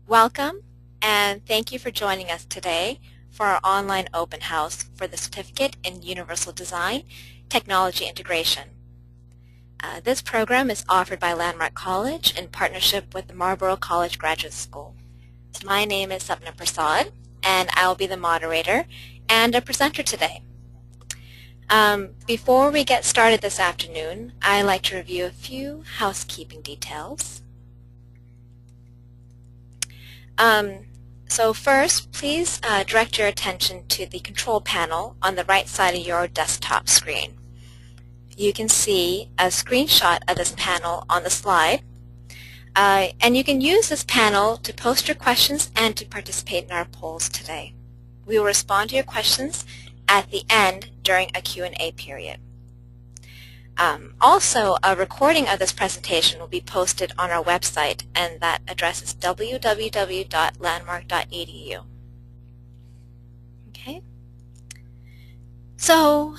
Welcome, and thank you for joining us today for our online open house for the Certificate in Universal Design Technology Integration. This program is offered by Landmark College in partnership with the Marlborough College Graduate School. My name is Sapna Prasad, and I will be the moderator and a presenter today. Before we get started this afternoon, I'd like to review a few housekeeping details. So first, please direct your attention to the control panel on the right side of your desktop screen. You can see a screenshot of this panel on the slide, and you can use this panel to post your questions and to participate in our polls today. We will respond to your questions at the end during a Q&A period. Also, a recording of this presentation will be posted on our website, and that address is www.landmark.edu. Okay. So,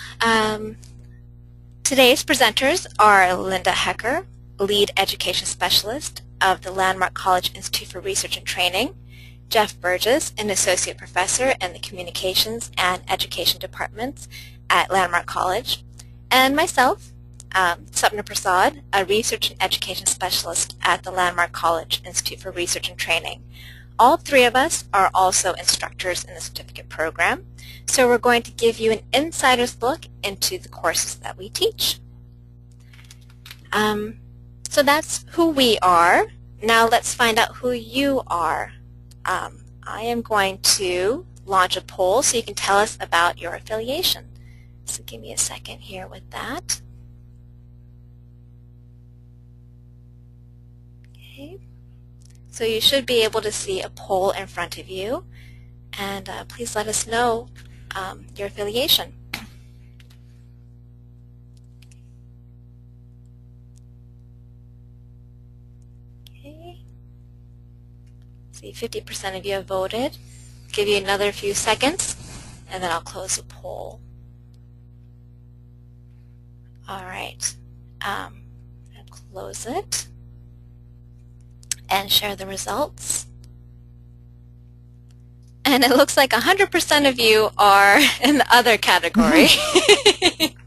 today's presenters are Linda Hecker, Lead Education Specialist of the Landmark College Institute for Research and Training, Jeff Burgess, an Associate Professor in the Communications and Education Departments at Landmark College, and myself, Sapna Prasad, a Research and Education Specialist at the Landmark College Institute for Research and Training. All three of us are also instructors in the certificate program, so we're going to give you an insider's look into the courses that we teach. So that's who we are. Now let's find out who you are. I am going to launch a poll so you can tell us about your affiliation. So give me a second here with that. Okay. So you should be able to see a poll in front of you, and please let us know your affiliation. Okay. See, 50% of you have voted. Give you another few seconds, and then I'll close the poll. All right. I'll close it and share the results. And it looks like 100% of you are in the other category.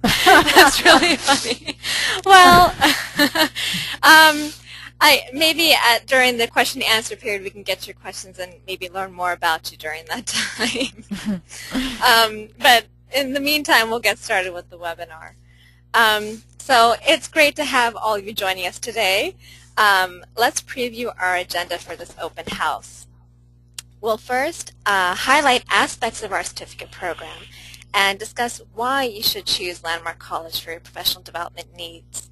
That's really funny. Well, maybe during the question and answer period we can get your questions and maybe learn more about you during that time. But in the meantime, we'll get started with the webinar. So it's great to have all of you joining us today. Let's preview our agenda for this open house. We'll first highlight aspects of our certificate program and discuss why you should choose Landmark College for your professional development needs.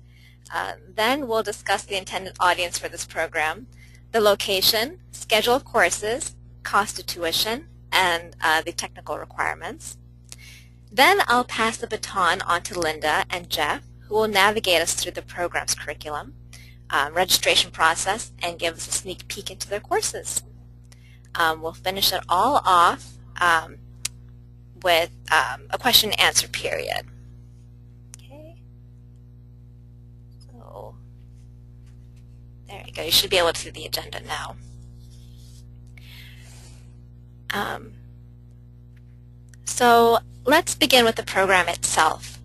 Then we'll discuss the intended audience for this program, the location, schedule of courses, cost of tuition, and the technical requirements. Then I'll pass the baton on to Linda and Jeff, who will navigate us through the program's curriculum, registration process, and give us a sneak peek into their courses. We'll finish it all off with a question and answer period. Okay. So there you go. You should be able to see the agenda now. So let's begin with the program itself.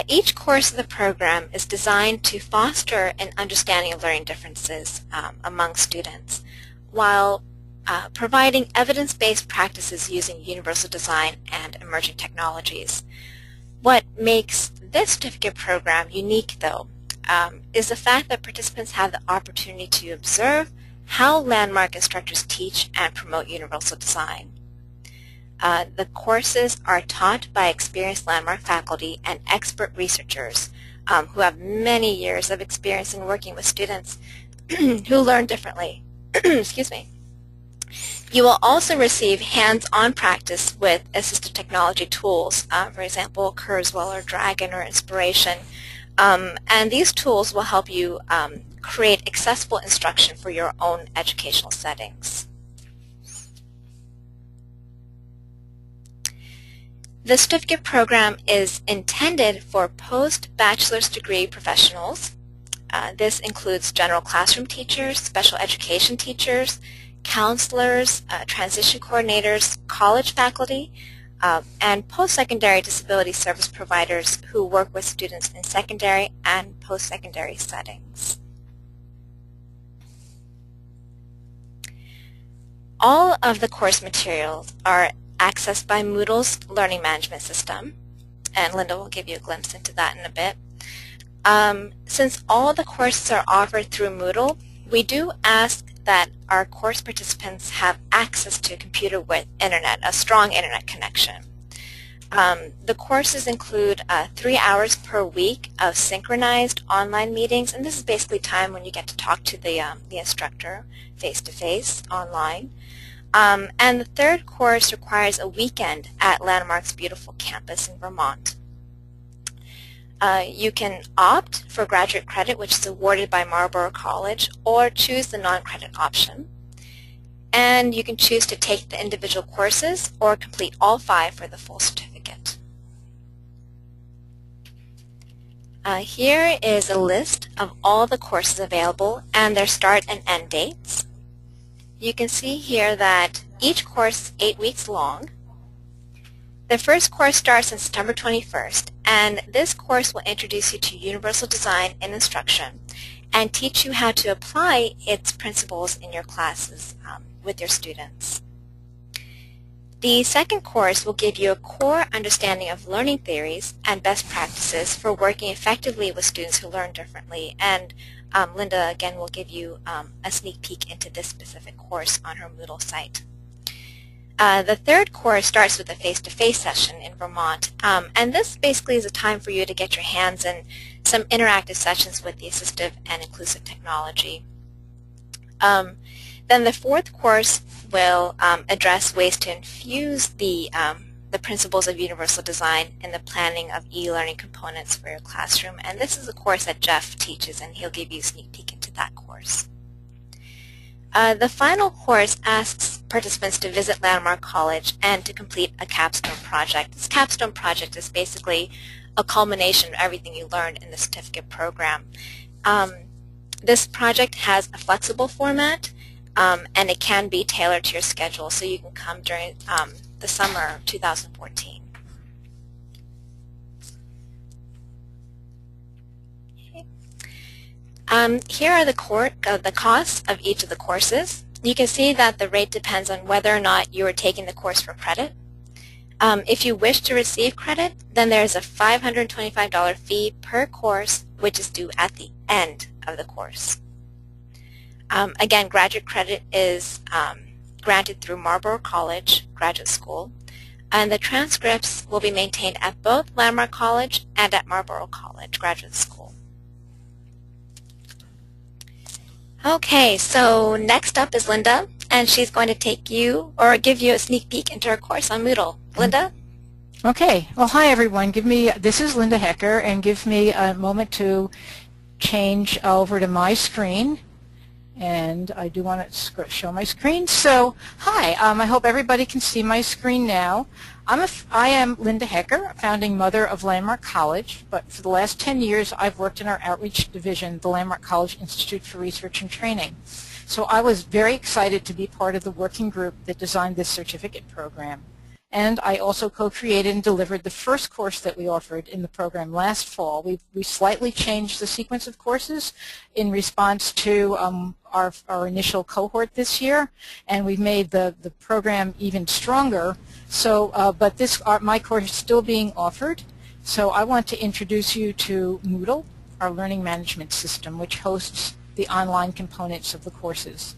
Each course of the program is designed to foster an understanding of learning differences among students while providing evidence-based practices using universal design and emerging technologies. What makes this certificate program unique, though, is the fact that participants have the opportunity to observe how Landmark instructors teach and promote universal design. The courses are taught by experienced Landmark faculty and expert researchers who have many years of experience in working with students who learn differently. Excuse me. You will also receive hands-on practice with assistive technology tools, for example, Kurzweil or Dragon or Inspiration. And these tools will help you create accessible instruction for your own educational settings. The certificate program is intended for post-bachelor's degree professionals. This includes general classroom teachers, special education teachers, counselors, transition coordinators, college faculty, and post-secondary disability service providers who work with students in secondary and post-secondary settings. All of the course materials are accessed by Moodle's learning management system, and Linda will give you a glimpse into that in a bit. Since all the courses are offered through Moodle, we do ask that our course participants have access to a computer with internet, a strong internet connection. The courses include 3 hours per week of synchronized online meetings, and this is basically time when you get to talk to the instructor face-to-face online. And the third course requires a weekend at Landmark's beautiful campus in Vermont. You can opt for graduate credit, which is awarded by Marlborough College, or choose the non-credit option. And you can choose to take the individual courses or complete all 5 for the full certificate. Here is a list of all the courses available and their start and end dates. You can see here that each course is 8 weeks long. The first course starts on September 21st, and this course will introduce you to universal design and instruction and teach you how to apply its principles in your classes with your students. The second course will give you a core understanding of learning theories and best practices for working effectively with students who learn differently, and Linda again will give you a sneak peek into this specific course on her Moodle site. The third course starts with a face-to-face session in Vermont, and this basically is a time for you to get your hands in some interactive sessions with the assistive and inclusive technology. Then the fourth course will address ways to infuse the principles of universal design in the planning of e-learning components for your classroom, and this is a course that Jeff teaches, and he'll give you a sneak peek into that course. The final course asks participants to visit Landmark College and to complete a capstone project. This capstone project is basically a culmination of everything you learned in the certificate program. This project has a flexible format, and it can be tailored to your schedule, so you can come during the summer of 2014. Here are the costs of each of the courses. You can see that the rate depends on whether or not you are taking the course for credit. If you wish to receive credit, then there's a $525 fee per course, which is due at the end of the course. Again, graduate credit is granted through Marlborough College Graduate School, and the transcripts will be maintained at both Landmark College and at Marlborough College Graduate School. Okay, so next up is Linda, and she's going to take you, or give you a sneak peek into her course on Moodle. Linda? Okay, well hi everyone. This is Linda Hecker, and give me a moment to change over to my screen. And I do want to show my screen. So, hi, I hope everybody can see my screen now. I am Linda Hecker, founding mother of Landmark College, but for the last 10 years I've worked in our outreach division, the Landmark College Institute for Research and Training. So I was very excited to be part of the working group that designed this certificate program. And I also co-created and delivered the first course that we offered in the program last fall. We slightly changed the sequence of courses in response to our initial cohort this year, and we've made the program even stronger. So, but my course is still being offered. So I want to introduce you to Moodle, our learning management system, which hosts the online components of the courses.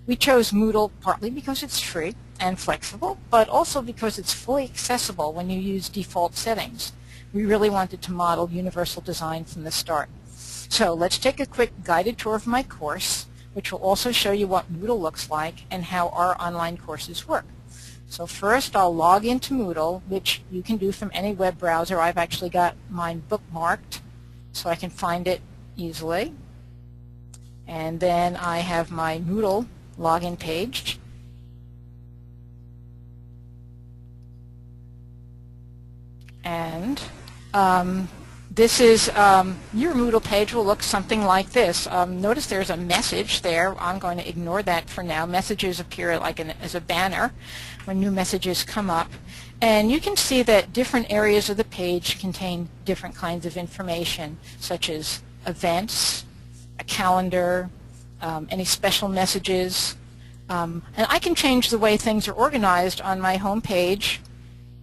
We chose Moodle partly because it's free and flexible, but also because it's fully accessible when you use default settings. We really wanted to model universal design from the start. So let's take a quick guided tour of my course, which will also show you what Moodle looks like and how our online courses work. So first I'll log into Moodle, which you can do from any web browser. I've actually got mine bookmarked so I can find it easily. And then I have my Moodle login page. And this is, your Moodle page will look something like this. Notice there's a message there. I'm going to ignore that for now. Messages appear like as a banner when new messages come up. And you can see that different areas of the page contain different kinds of information, such as events, a calendar, any special messages. And I can change the way things are organized on my home page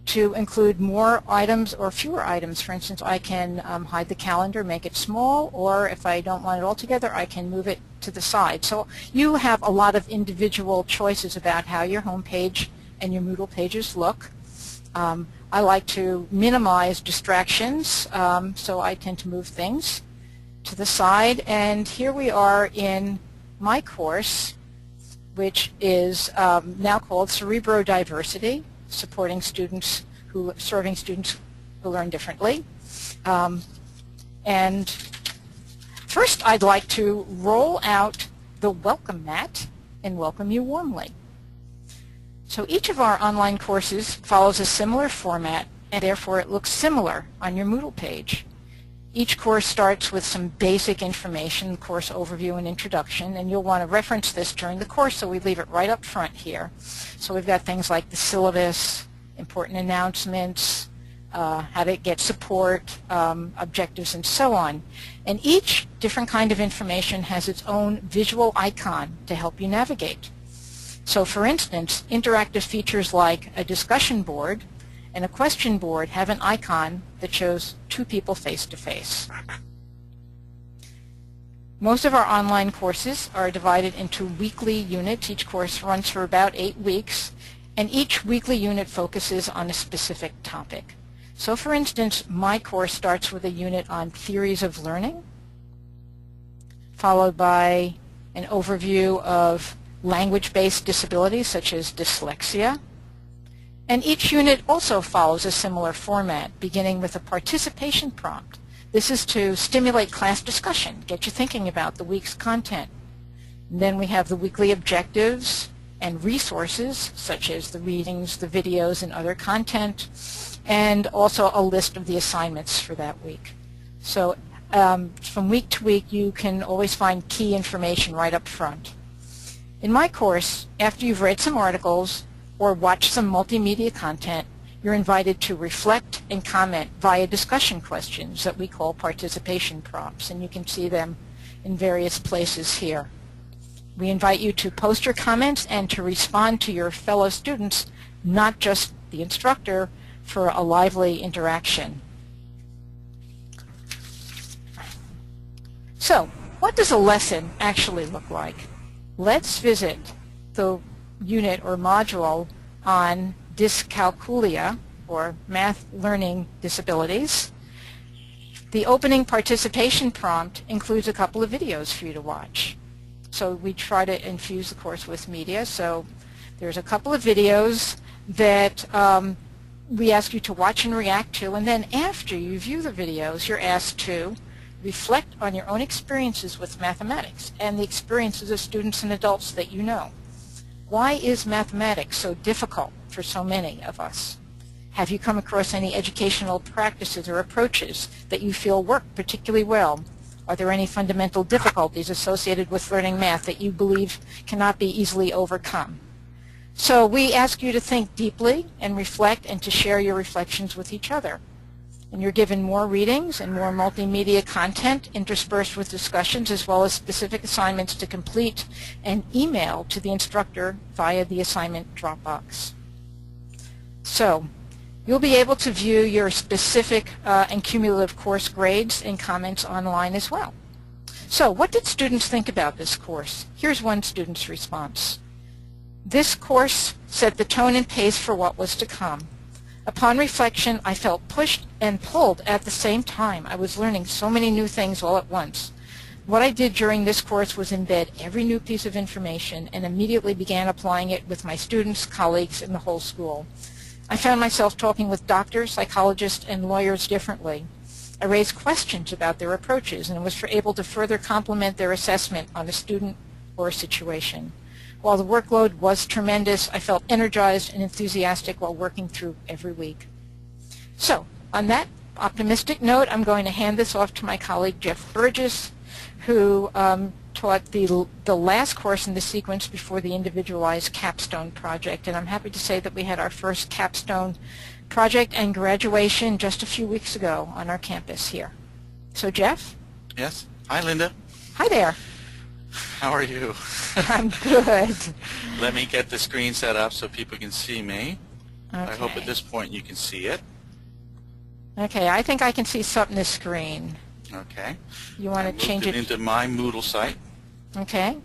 to include more items or fewer items. For instance, I can hide the calendar, make it small, or if I don't want it all together, I can move it to the side. So you have a lot of individual choices about how your home page and your Moodle pages look. I like to minimize distractions, so I tend to move things to the side. And here we are in my course, which is now called Cerebrodiversity, serving students who learn differently. And first I'd like to roll out the welcome mat and welcome you warmly. So each of our online courses follows a similar format, and therefore it looks similar on your Moodle page. Each course starts with some basic information, course overview and introduction, and you'll want to reference this during the course, so we leave it right up front here. So we've got things like the syllabus, important announcements, how to get support, objectives, and so on. And each different kind of information has its own visual icon to help you navigate. So for instance, interactive features like a discussion board and a question board have an icon that shows two people face to face. Most of our online courses are divided into weekly units. Each course runs for about 8 weeks, and each weekly unit focuses on a specific topic. So for instance, my course starts with a unit on theories of learning, followed by an overview of language-based disabilities such as dyslexia. And each unit also follows a similar format, beginning with a participation prompt. This is to stimulate class discussion, get you thinking about the week's content. And then we have the weekly objectives and resources, such as the readings, the videos, and other content, and also a list of the assignments for that week. So from week to week, you can always find key information right up front. In my course, after you've read some articles or watched some multimedia content, you're invited to reflect and comment via discussion questions that we call participation prompts, and you can see them in various places here. We invite you to post your comments and to respond to your fellow students, not just the instructor, for a lively interaction. So, what does a lesson actually look like? Let's visit the unit or module on dyscalculia, or math learning disabilities. The opening participation prompt includes a couple of videos for you to watch. So we try to infuse the course with media. So there's a couple of videos that we ask you to watch and react to, and then after you view the videos, you're asked to reflect on your own experiences with mathematics and the experiences of students and adults that you know. Why is mathematics so difficult for so many of us? Have you come across any educational practices or approaches that you feel work particularly well? Are there any fundamental difficulties associated with learning math that you believe cannot be easily overcome? So we ask you to think deeply and reflect, and to share your reflections with each other. And you're given more readings and more multimedia content interspersed with discussions, as well as specific assignments to complete and email to the instructor via the assignment Dropbox. So you'll be able to view your specific and cumulative course grades and comments online as well. So what did students think about this course? Here's one student's response. This course set the tone and pace for what was to come. Upon reflection, I felt pushed and pulled at the same time. I was learning so many new things all at once. What I did during this course was embed every new piece of information and immediately began applying it with my students, colleagues, and the whole school. I found myself talking with doctors, psychologists, and lawyers differently. I raised questions about their approaches and was able to further complement their assessment on a student or a situation. While the workload was tremendous, I felt energized and enthusiastic while working through every week. So, on that optimistic note, I'm going to hand this off to my colleague Jeff Burgess, who taught the last course in the sequence before the individualized capstone project. And I'm happy to say that we had our first capstone project and graduation just a few weeks ago on our campus here. So Jeff? Yes. Hi, Linda. Hi there. How are you? I'm good. Let me get the screen set up so people can see me. Okay. I hope at this point you can see it. Okay, I think I can see something on the screen. Okay. You want to change it into my Moodle site. Okay.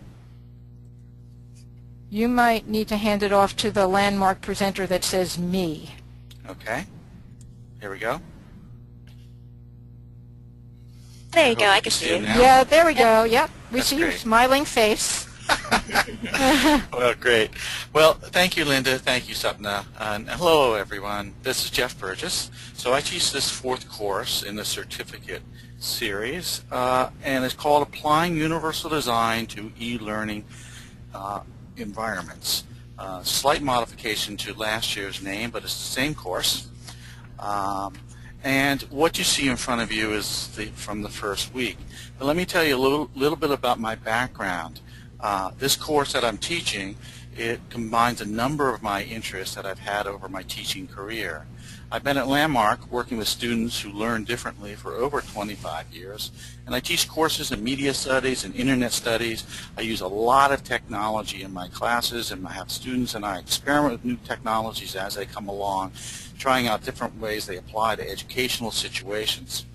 You might need to hand it off to the landmark presenter that says me. Okay. Here we go. There you go. I can see you. Yeah, there we go. Yep. We That's see your great. smiling face. Well, great. Well, thank you, Linda. Thank you, Sapna. And hello, everyone. This is Jeff Burgess. So I teach this fourth course in the certificate series, and it's called Applying Universal Design to E-Learning Environments. Slight modification to last year's name, but it's the same course. And what you see in front of you is from the first week. But let me tell you a little bit about my background. This course that I'm teaching, it combines a number of my interests that I've had over my teaching career. I've been at Landmark working with students who learn differently for over 25 years, and I teach courses in media studies and internet studies. I use a lot of technology in my classes, and I have students and I experiment with new technologies as they come along, trying out different ways they apply to educational situations.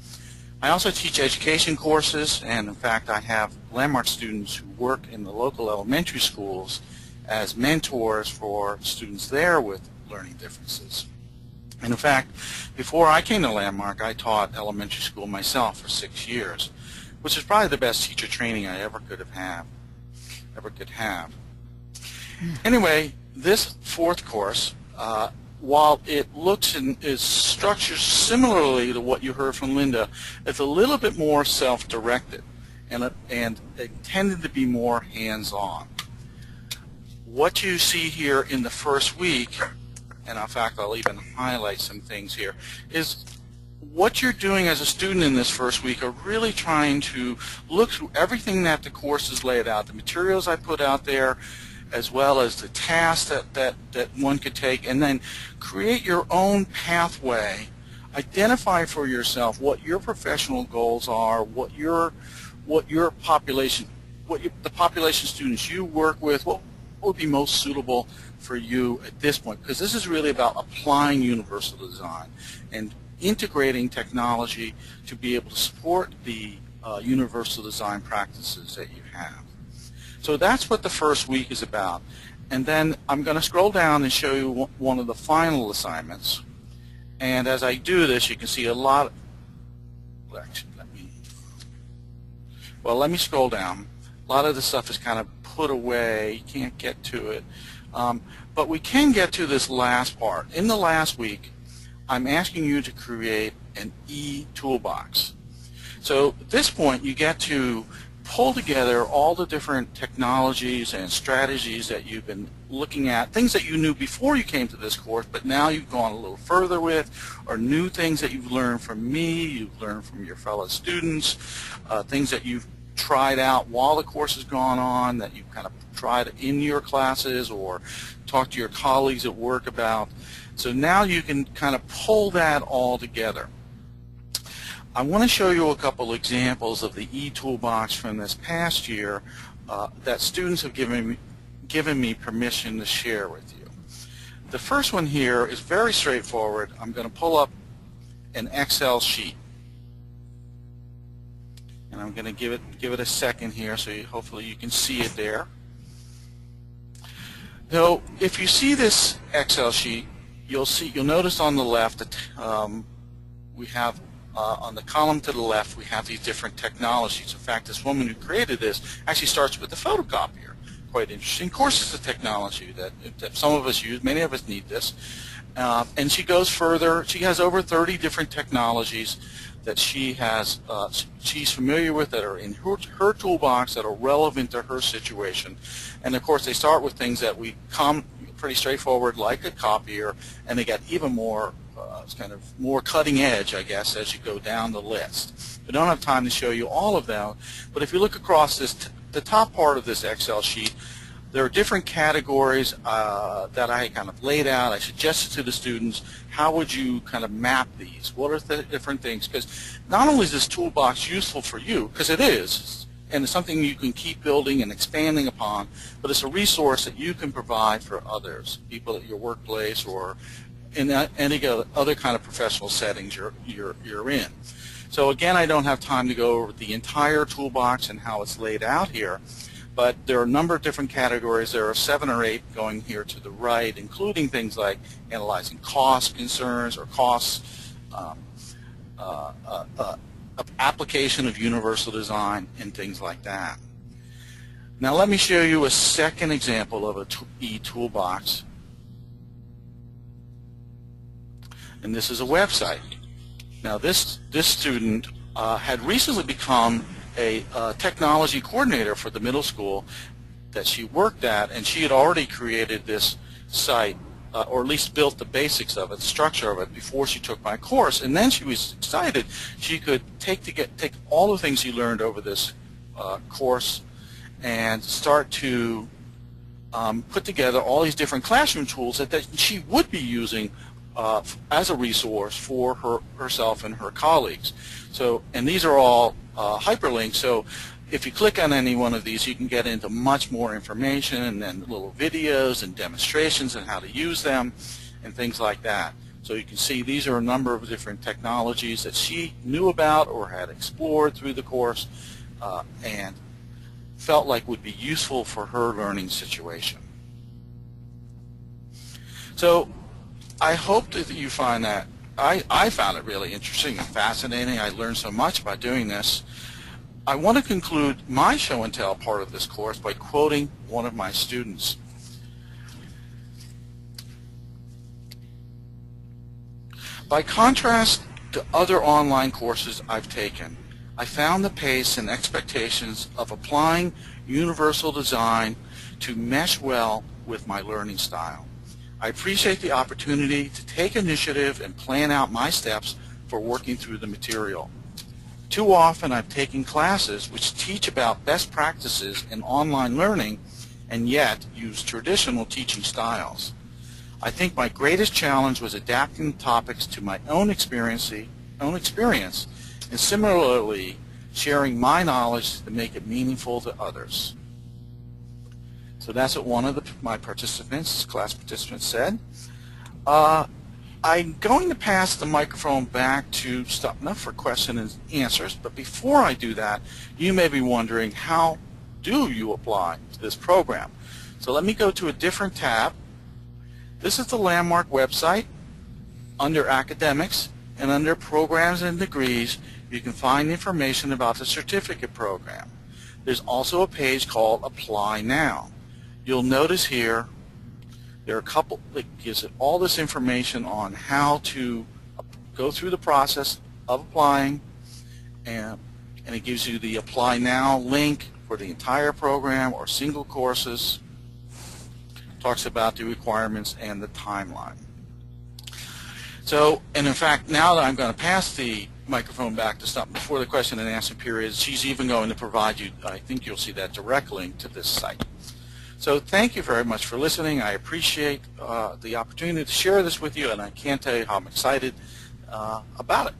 I also teach education courses, and in fact I have Landmark students who work in the local elementary schools as mentors for students there with learning differences. And in fact, before I came to Landmark, I taught elementary school myself for 6 years, which is probably the best teacher training I ever could have. Anyway, this fourth course, while it looks and is structured similarly to what you heard from Linda, it's a little bit more self-directed and intended to be more hands-on. What you see here in the first week, and in fact I'll even highlight some things here, is what you're doing as a student in this first week are really trying to look through everything that the course has laid out, the materials I put out there, as well as the tasks that one could take, and then create your own pathway. Identify for yourself what your professional goals are, what the population students you work with, what would be most suitable for you at this point, because this is really about applying universal design and integrating technology to be able to support the universal design practices that you have. So that's what the first week is about. And then I'm going to scroll down and show you one of the final assignments. And as I do this, you can see a lot of, actually, let me scroll down. A lot of the stuff is kind of put away. You can't get to it. But we can get to this last part. In the last week, I'm asking you to create an e-toolbox. So at this point, you get to pull together all the different technologies and strategies that you've been looking at, things that you knew before you came to this course, but now you've gone a little further with, or new things that you've learned from me, you've learned from your fellow students, things that you've tried out while the course has gone on, that you've kind of tried in your classes or talked to your colleagues at work about. So now you can kind of pull that all together. I want to show you a couple examples of the e-toolbox from this past year that students have given me permission to share with you. The first one here is very straightforward. I'm going to pull up an Excel sheet. And I'm going to give it a second here so hopefully you can see it there. So if you see this Excel sheet, you'll notice on the left that we have on the column to the left we have these different technologies. In fact, this woman who created this actually starts with the photocopier. Quite interesting. Of course, it's a technology that some of us use. Many of us need this. And she goes further. She has over 30 different technologies that she's familiar with, that are in her toolbox, that are relevant to her situation. And of course, they start with things that we come pretty straightforward, like a copier, and they get even more kind of more cutting edge, I guess, as you go down the list. We don't have time to show you all of them, but if you look across the top part of this Excel sheet, there are different categories that I kind of laid out. I suggested to the students, how would you kind of map these? What are the different things? Because not only is this toolbox useful for you, because it is, and it's something you can keep building and expanding upon, but it's a resource that you can provide for others, people at your workplace or in any other kind of professional settings you're in. So again, I don't have time to go over the entire toolbox and how it's laid out here, but there are a number of different categories. There are 7 or 8 going here to the right, including things like analyzing cost concerns or costs, application of universal design, and things like that. Now let me show you a second example of a e-toolbox. And this is a website. Now this student had recently become a technology coordinator for the middle school that she worked at, and she had already created this site, or at least built the basics of it, the structure of it, before she took my course. And then she was excited she could take all the things she learned over this course and start to put together all these different classroom tools that she would be using as a resource for herself and her colleagues. So, and these are all hyperlinks, so if you click on any one of these, you can get into much more information, and then little videos and demonstrations and how to use them and things like that. So you can see these are a number of different technologies that she knew about or had explored through the course and felt like would be useful for her learning situation. So I hope that you find that I found it really interesting and fascinating. I learned so much by doing this. I want to conclude my show and tell part of this course by quoting one of my students. By contrast to other online courses I've taken, I found the pace and expectations of applying universal design to mesh well with my learning style. I appreciate the opportunity to take initiative and plan out my steps for working through the material. Too often I've taken classes which teach about best practices in online learning and yet use traditional teaching styles. I think my greatest challenge was adapting the topics to my own experience and similarly sharing my knowledge to make it meaningful to others. So that's what one of my participants, class participants, said. I'm going to pass the microphone back to Stupna for question and answers, but before I do that, you may be wondering, how do you apply to this program? So let me go to a different tab. This is the Landmark website. Under Academics and under Programs and Degrees, you can find information about the certificate program. There's also a page called Apply Now. You'll notice here there are a couple that gives it all this information on how to go through the process of applying, and it gives you the Apply Now link for the entire program or single courses. Talks about the requirements and the timeline. So, and in fact, now that I'm going to pass the microphone back to Stupna before the question and answer period, she's even going to provide you, I think you'll see that, direct link to this site. So thank you very much for listening. I appreciate the opportunity to share this with you, and I can't tell you how I'm excited about it.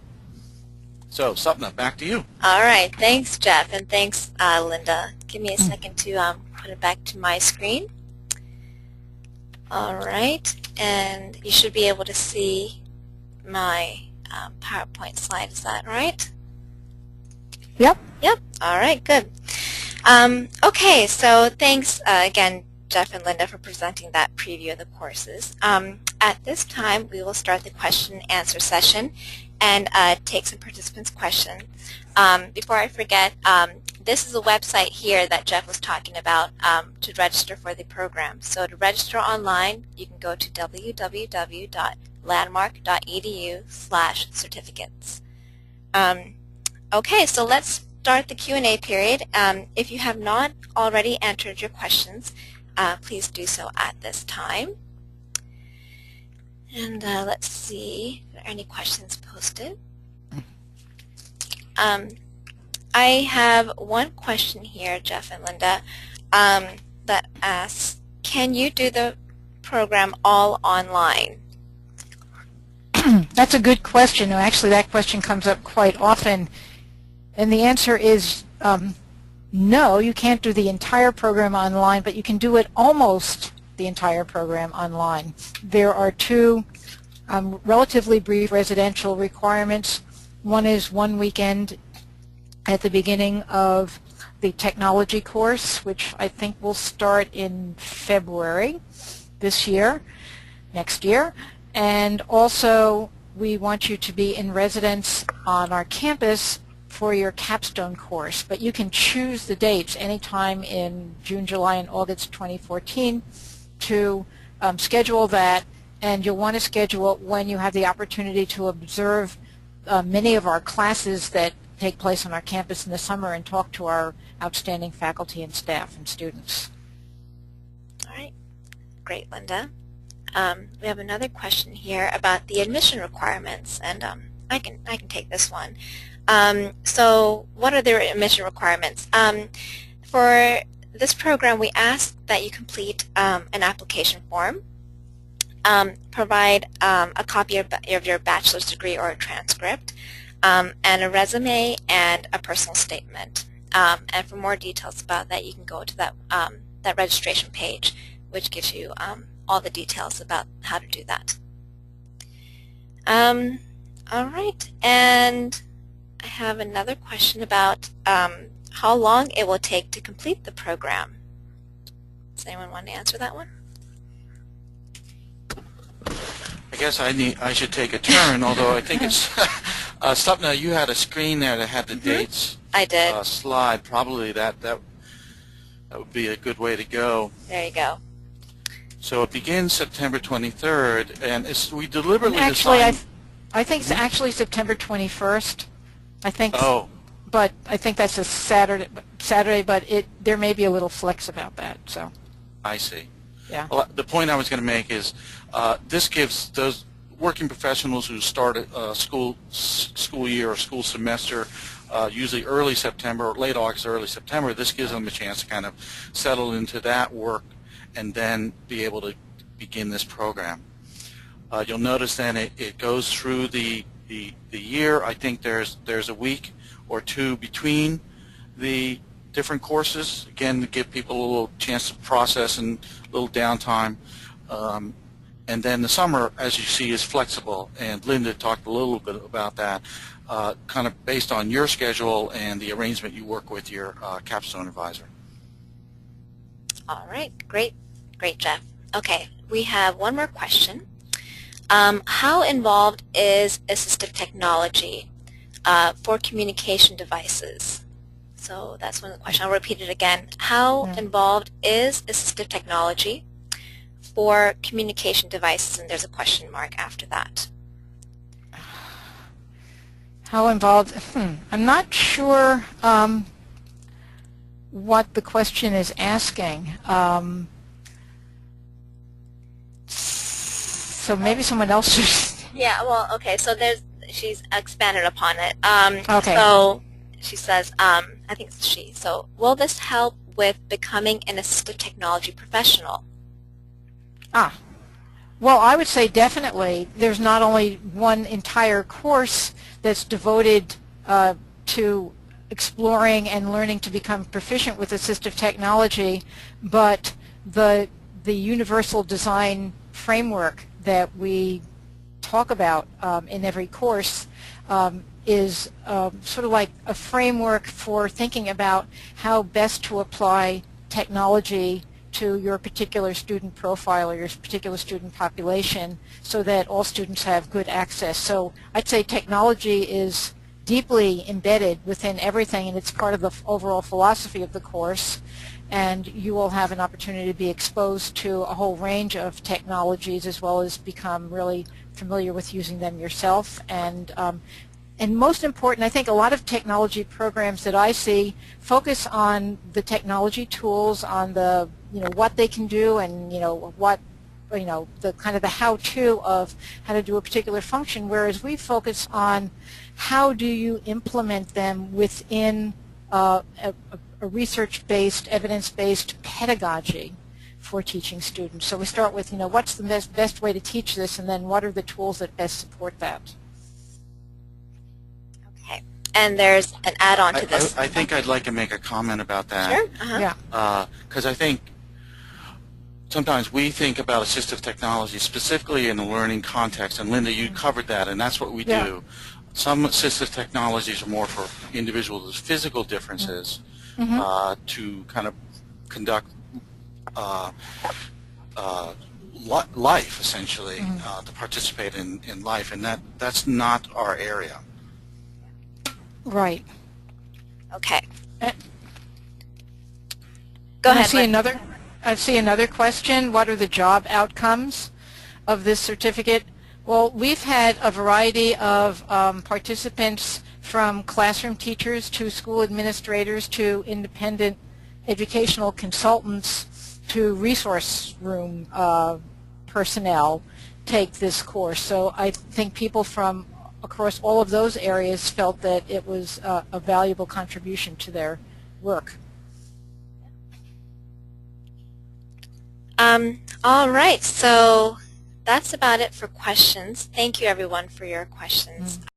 So Stupna, back to you. All right. Thanks, Jeff, and thanks, Linda. Give me a second to put it back to my screen. All right. And you should be able to see my PowerPoint slide. Is that right? Yep. Yep. All right. Good. Okay, so thanks again, Jeff and Linda, for presenting that preview of the courses. At this time, we will start the question and answer session and take some participants' questions. Before I forget, this is a website here that Jeff was talking about to register for the program. So to register online, you can go to www.landmark.edu/certificates. Okay, so let's start the Q&A period. If you have not already entered your questions, please do so at this time. And let's see, are there any questions posted? I have one question here, Jeff and Linda, that asks, can you do the program all online? That's a good question. Actually, that question comes up quite often. And the answer is no, you can't do the entire program online, but you can do it almost the entire program online. There are two relatively brief residential requirements. One is one weekend at the beginning of the technology course, which I think will start in February this year, next year. And also, we want you to be in residence on our campus for your capstone course. But you can choose the dates anytime in June, July, and August 2014 to schedule that. And you'll want to schedule it when you have the opportunity to observe many of our classes that take place on our campus in the summer and talk to our outstanding faculty and staff and students. All right. Great, Linda. We have another question here about the admission requirements, and I can take this one. So what are the admission requirements? For this program, we ask that you complete an application form, provide a copy of your bachelor's degree or a transcript, and a resume and a personal statement. And for more details about that, you can go to that registration page, which gives you all the details about how to do that. All right, and I have another question about how long it will take to complete the program. Does anyone want to answer that one? I guess I should take a turn, although I think it's Sapna, you had a screen there that had the dates. I did. Slide. Probably that would be a good way to go. There you go. So it begins September 23rd, and we deliberately actually, designed... I think it's actually September 21st. I think. Oh. But I think that's a Saturday, but there may be a little flex about that. So. I see. Yeah. Well, the point I was going to make is this gives those working professionals who start a school year or school semester, usually early September, or late August, early September, this gives them a chance to kind of settle into that work and then be able to begin this program. You'll notice then it goes through the year. I think there's a week or two between the different courses, again to give people a little chance to process and a little downtime. And then the summer, as you see, is flexible, and Linda talked a little bit about that, kind of based on your schedule and the arrangement you work with your capstone advisor. All right, great, Jeff. Okay, we have one more question. How involved is assistive technology for communication devices? So that's one of the questions. I'll repeat it again. How involved is assistive technology for communication devices? And there's a question mark after that. How involved? I'm not sure what the question is asking. So maybe someone else should. Yeah, well, okay, so she's expanded upon it. Okay. So she says, I think it's she. So will this help with becoming an assistive technology professional? Well, I would say definitely. There's not only one entire course that's devoted to exploring and learning to become proficient with assistive technology, but the universal design framework that we talk about in every course is sort of like a framework for thinking about how best to apply technology to your particular student profile or your particular student population so that all students have good access. So I'd say technology is deeply embedded within everything, and it's part of the overall philosophy of the course. And you will have an opportunity to be exposed to a whole range of technologies as well as become really familiar with using them yourself. And most important, I think a lot of technology programs that I see focus on the technology tools, on the what they can do, and what you know, the kind of the how-to of how to do a particular function, whereas we focus on how do you implement them within a research-based, evidence-based pedagogy for teaching students. So we start with, you know, what's the best way to teach this, and then what are the tools that best support that? Okay. And there's an add-on to this. I think I'd like to make a comment about that. Sure. Yeah. Because I think sometimes we think about assistive technology specifically in the learning context, and Linda, you covered that, and that's what we do. Some assistive technologies are more for individuals with physical differences to kind of conduct life, essentially, to participate in life, and that's not our area. Right. Okay. Go ahead. I see another question. What are the job outcomes of this certificate? Well, we've had a variety of participants, from classroom teachers to school administrators to independent educational consultants to resource room personnel take this course. So I think people from across all of those areas felt that it was a valuable contribution to their work. All right, so that's about it for questions. Thank you, everyone, for your questions.